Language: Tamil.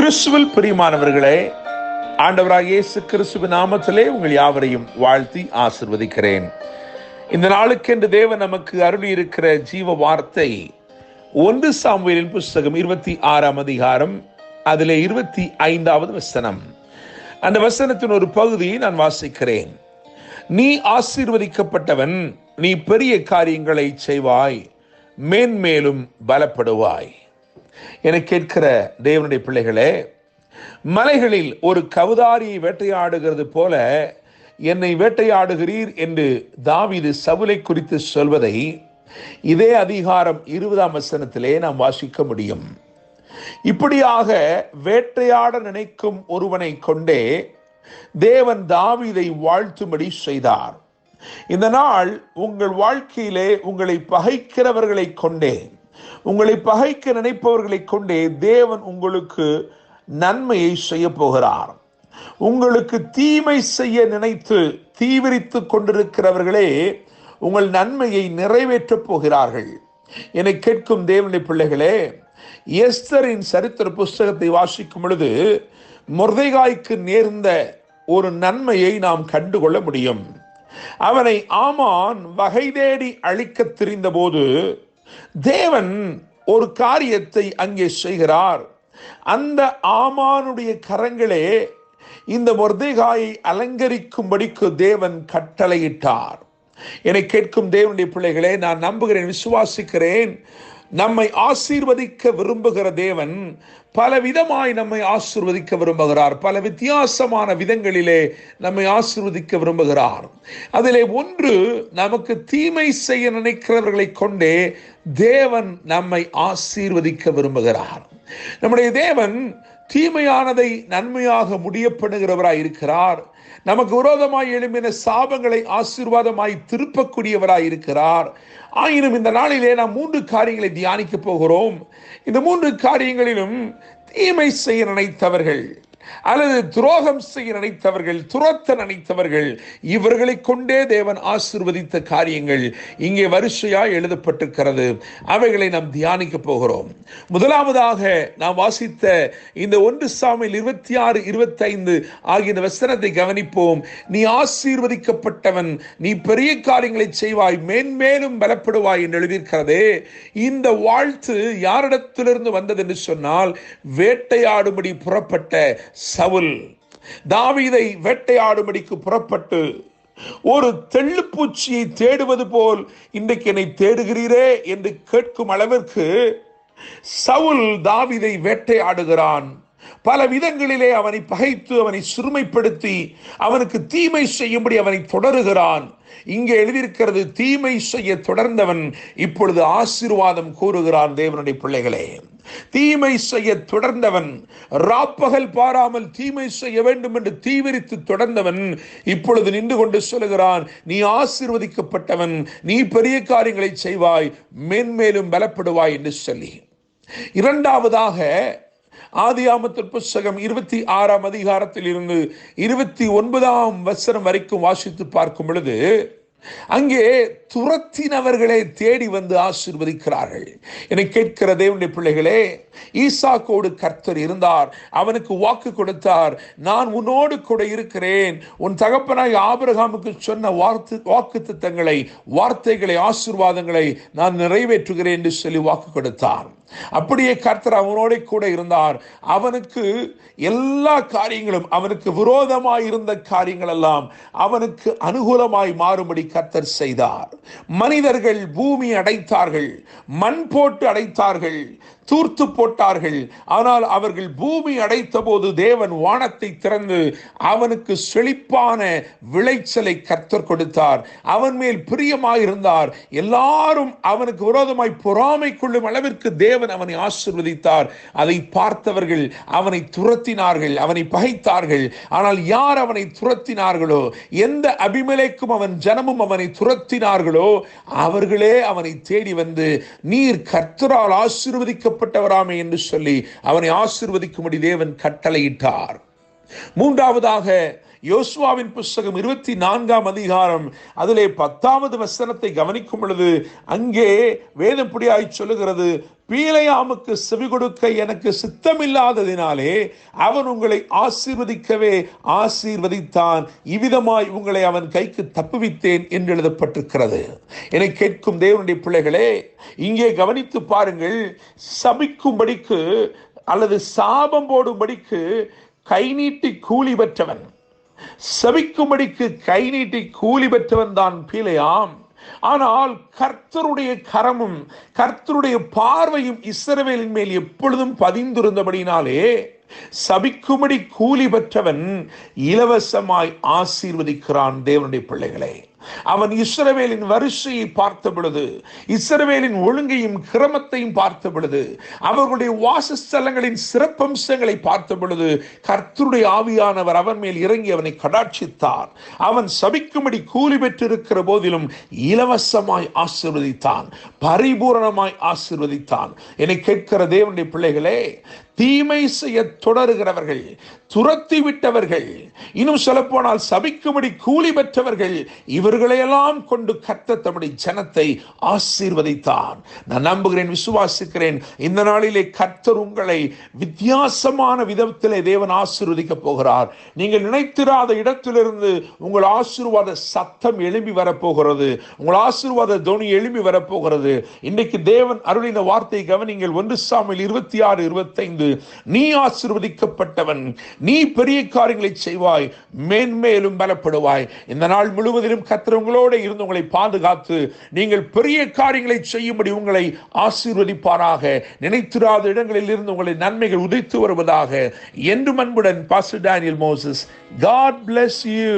கிறிஸ்துவில் பிரியமானவர்களே, ஆண்டவராகிய இயேசு கிறிஸ்துவின் நாமத்திலே உங்கள் யாவரையும் வாழ்த்தி ஆசிர்வதிக்கிறேன். இந்த நாளுக்கென்று தேவன் நமக்கு அருளி இருக்கிற ஜீவ வார்த்தை 1 சாமுவேலின் புஸ்தகம் 26ஆம் அதிகாரம், அதிலே 25வது வசனம். அந்த வசனத்தின் ஒரு பகுதியை நான் வாசிக்கிறேன். நீ ஆசீர்வதிக்கப்பட்டவன், நீ பெரிய காரியங்களை செய்வாய், மேன்மேலும் பலப்படுவாய். என கேட்கிற தேவனுடைய பிள்ளைகளே, மலைகளில் ஒரு கவுதாரியை வேட்டையாடுகிறது போல என்னை வேட்டையாடுகிறீர் என்று தாவீது சவுலை குறித்து சொல்வதை இதே அதிகாரம் 20ஆம் வசனத்திலே நாம் வாசிக்க முடியும். இப்படியாக வேட்டையாட நினைக்கும் ஒருவனை கொண்டே தேவன் தாவீதை வாழ்த்தும்படி செய்தார். இந்த நாள் உங்கள் வாழ்க்கையிலே உங்களை பகைக்கிறவர்களை கொண்டே, உங்களை பகைக்க நினைப்பவர்களை கொண்டே தேவன் உங்களுக்கு நன்மையை செய்ய போகிறார். உங்களுக்கு தீமை செய்ய நினைத்து தீவிரித்து கொண்டிருக்கிறவர்களே உங்கள் நன்மையை நிறைவேற்றப் போகிறார்கள். என்னை கேட்கும் தேவனுடைய பிள்ளைகளே, எஸ்தரின் சரித்திர புஸ்தகத்தை வாசிக்கும் பொழுது மொர்தெகாய்க்கு நேர்ந்த ஒரு நன்மையை நாம் கண்டுகொள்ள முடியும். அவனை ஆமான் வகை தேடி அழிக்க தெரிந்த போது தேவன் ஒரு காரியத்தை அங்கே செய்கிறார். அந்த ஆமானுடைய கரங்களே இந்த மொர்தெகாயை அலங்கரிக்கும்படிக்கு தேவன் கட்டளையிட்டார். என்னை கேட்கும் தேவனுடைய பிள்ளைகளே, நான் நம்புகிறேன், விசுவாசிக்கிறேன், நம்மை ஆசீர்வதிக்க விரும்புகிற தேவன் பல விதமாய் நம்மை ஆசீர்வதிக்க விரும்புகிறார். பல வித்தியாசமான விதங்களிலே நம்மை ஆசீர்வதிக்க விரும்புகிறார். அதிலே ஒன்று, நமக்கு தீமை செய்ய நினைக்கிறவர்களை கொண்டே தேவன் நம்மை ஆசீர்வதிக்க விரும்புகிறார். நம்முடைய தேவன் தீமையானதை நன்மையாக முடியப்படுகிறவராய் இருக்கிறார். நமக்கு விரோதமாய் எழும்பின சாபங்களை ஆசீர்வாதமாய் திருப்பக்கூடியவராய் இருக்கிறார். ஆயினும் இந்த நாளிலே நாம் 3 காரியங்களை தியானிக்க போகிறோம். இந்த 3 காரியங்களிலும் தீமை செய்ய நினைத்தவர்கள் அல்லது துரோகம் செய்ய நினைத்தவர்கள், துரத்த நினைத்தவர்கள், இவர்களை கொண்டே தேவன் ஆசீர்வதித்த காரியங்கள் இங்கே வரிசையாய் எழுதப்பட்டிருக்கிறது. அவைகளை நாம் தியானிக்க போகிறோம். முதலாவதாக நாம் வாசித்த இந்த 1 சாமுவேல் 26, 25 ஆகிய வசனத்தை கவனிப்போம். நீ ஆசீர்வதிக்கப்பட்டவன், நீ பெரிய காரியங்களை செய்வாய், மேன்மேலும் பலப்படுவாய் என்று எழுதியிருக்கிறதே. இந்த வாழ்த்து யாரிடத்திலிருந்து வந்தது என்று சொன்னால், வேட்டையாடும்படி புறப்பட்ட சவுல் தாவீதை வேட்டையாடும்படிக்கு புறப்பட்டு ஒரு தெள்ளுப்பூச்சியை தேடுவது போல் இன்றைக்கு என்னை தேடுகிறீரே என்று கேட்கும் அளவிற்கு சவுல் தாவீதை வேட்டையாடுகிறான். பல விதங்களிலே அவனை பகைத்து, அவனை சிறுமைப்படுத்தி, அவனுக்கு தீமை செய்யும்படி அவனை தொடருகிறான். இங்கே எழுதியிருக்கிறது, தீமை செய்ய தொடர்ந்தவன் இப்பொழுது ஆசீர்வாதம் கூறுகிறான். தேவனுடைய பிள்ளைகளே, தீமை செய்ய தொடர்ந்தவன், ராப்பகல் பாராமல் தீமை செய்ய வேண்டும் என்று தீவிரித்து தொடர்ந்தவன் இப்பொழுது நின்று கொண்டு சொல்லுகிறான், நீ ஆசீர்வதிக்கப்பட்டவன், நீ பெரிய காரியங்களை செய்வாய், மேன்மேலும் பலப்படுவாய் என்று சொல்லி. இரண்டாவதாக ஆதியாகமத்தின் புஸ்தகம் 26ஆம் அதிகாரத்தில் இருந்து 29ஆம் வசனம் வரைக்கும் வாசித்து பார்க்கும் பொழுது அங்கே துரத்தினவர்களை தேடி வந்து ஆசீர்வதிக்கிறார்கள். என்னை கேட்கிற தேவனுடைய பிள்ளைகளே, ஈசாக்கோடு கர்த்தர் இருந்தார். அவனுக்கு வாக்கு கொடுத்தார், நான் உன்னோடு கூட இருக்கிறேன், உன் தகப்பனாய் ஆபிரகாமுக்கு சொன்ன வாக்கு தத்தங்களை, வார்த்தைகளை, ஆசீர்வாதங்களை நான் நிறைவேற்றுகிறேன் என்று சொல்லி வாக்கு கொடுத்தார். அப்படியே கர்த்தர் அவனோட கூட இருந்தார். அவனுக்கு எல்லா காரியங்களும், அவனுக்கு விரோதமாய் இருந்த காரியங்கள் எல்லாம் அவனுக்கு அனுகூலமாய் மாறும்படி கர்த்தர் செய்தார். மனிதர்கள் பூமி அடைத்தார்கள், மண் போட்டு அடைத்தார்கள், தூர்த்து போட்டார்கள். ஆனால் அவர்கள் பூமி அடைத்த போது தேவன் வானத்தை திறந்து அவனுக்கு செழிப்பான விளைச்சலை கர்த்தர் கொடுத்தார். அவன் மேல் பிரியமாயிருந்தார். எல்லாரும் அவனுக்கு விரோதமாய் பொறாமை கொள்ளும் அளவிற்கு தேவன் அவனை ஆசீர்வதித்தார். அதை பார்த்தவர்கள் அவனை துரத்தினார்கள், அவனை பகைத்தார்கள். ஆனால் யார் அவனை துரத்தினார்களோ, எந்த அபிமெலேக்கும் அவன் ஜனமும் அவனை துரத்தினார்களோ, அவர்களே அவனை தேடி வந்து, நீர் கர்த்தரால் ஆசீர்வதிக்கப்பட்டவராமே என்று சொல்லி அவனை ஆசீர்வதிக்கும்படி தேவன் கட்டளையிட்டார். மூன்றாவதாக யோசுவாவின் புஸ்தகம் 24ஆம் அதிகாரம் அதிலே 10வது வசனத்தை கவனிக்கும் பொழுது அங்கே வேதப்படியாய் சொல்லுகிறது, பீலையாமுக்கு செவி கொடுக்க எனக்கு சித்தமில்லாததினாலே அவன் உங்களை ஆசீர்வதிக்கவே ஆசீர்வதித்தான், இவ்விதமாய் உங்களை அவன் கைக்கு தப்புவித்தேன் என்று எழுதப்பட்டிருக்கிறது. என்னை கேட்கும் தேவனுடைய பிள்ளைகளே, இங்கே கவனித்து பாருங்கள். சபிக்கும்படிக்கு அல்லது சாபம் போடும்படிக்கு கை நீட்டி கூலி பெற்றவன், சபிக்கும்படிக்கு கை நீட்டி கூலி பெற்றவன் தான் பீலையாம். ஆனால் கர்த்தருடைய கரமும் கர்த்தருடைய பார்வையும் இஸ்ரவேலின் மேல் எப்பொழுதும் பதிந்திருந்தபடினாலே சபிக்கும்படி கூலி பெற்றவன் இலவசமாய் ஆசீர்வதிக்கிறான். தேவனுடைய பிள்ளைகளே, அவன் இஸ்ரவேலின் வரிசையை பார்த்த பொழுது, இஸ்ரவேலின் ஒழுங்கையும் கிரமத்தையும் பார்த்த பொழுது, அவர்களுடைய வாசஸ்தலங்களின் சிறப்பம்சங்களை பார்த்த பொழுது கர்த்தருடைய ஆவியானவர் அவன் மேல் இறங்கி அவனை கடாட்சித்தார். அவன் சபிக்கும்படி கூலி பெற்றிருக்கிற போதிலும் இலவசமாய் ஆசீர்வதித்தான், பரிபூரணமாய் ஆசீர்வதித்தான். என்னை கேட்கிற தேவனுடைய பிள்ளைகளே, தீமை செய்ய தொடருகிறவர்கள், துரத்தி விட்டவர்கள், இன்னும் சொல்ல போனால் சபிக்கும்படி கூலி பெற்றவர்கள், இவர்களையெல்லாம் கொண்டு கர்த்தர் தம்முடைய ஜனத்தை ஆசீர்வதித்தான். நான் நம்புகிறேன், விசுவாசிக்கிறேன், இந்த நாளிலே கர்த்தர் உங்களை வித்தியாசமான விதத்திலே தேவன் ஆசீர்வதிக்க போகிறார். நீங்கள் நினைத்திராத இடத்திலிருந்து உங்கள் ஆசீர்வாத சத்தம் எழும்பி வரப்போகிறது, உங்கள் ஆசீர்வாத தொனி எழும்பி வரப்போகிறது. இன்றைக்கு தேவன் அருளின வார்த்தை கவனிங்கள். 1 சாமுவேல் 26:25, நீ ஆசீர்வதிக்கப்பட்டவன், நீ பெரிய காரியங்களை செய்வாய், மேன்மேலும் பலப்படுவாய். இந்த நாள் முழுவதிலும் கர்த்தர் உங்களோடு இருந்து உங்களை பாதுகாத்து நீங்கள் பெரிய காரியங்களை செய்யும்படி உங்களை ஆசீர்வதிப்பாராக. நினைத்திராத இடங்களில் இருந்து உங்களை நன்மைகள் உதித்து வருவதாக. என்று அன்புடன் pastor Daniel Moses. God bless you.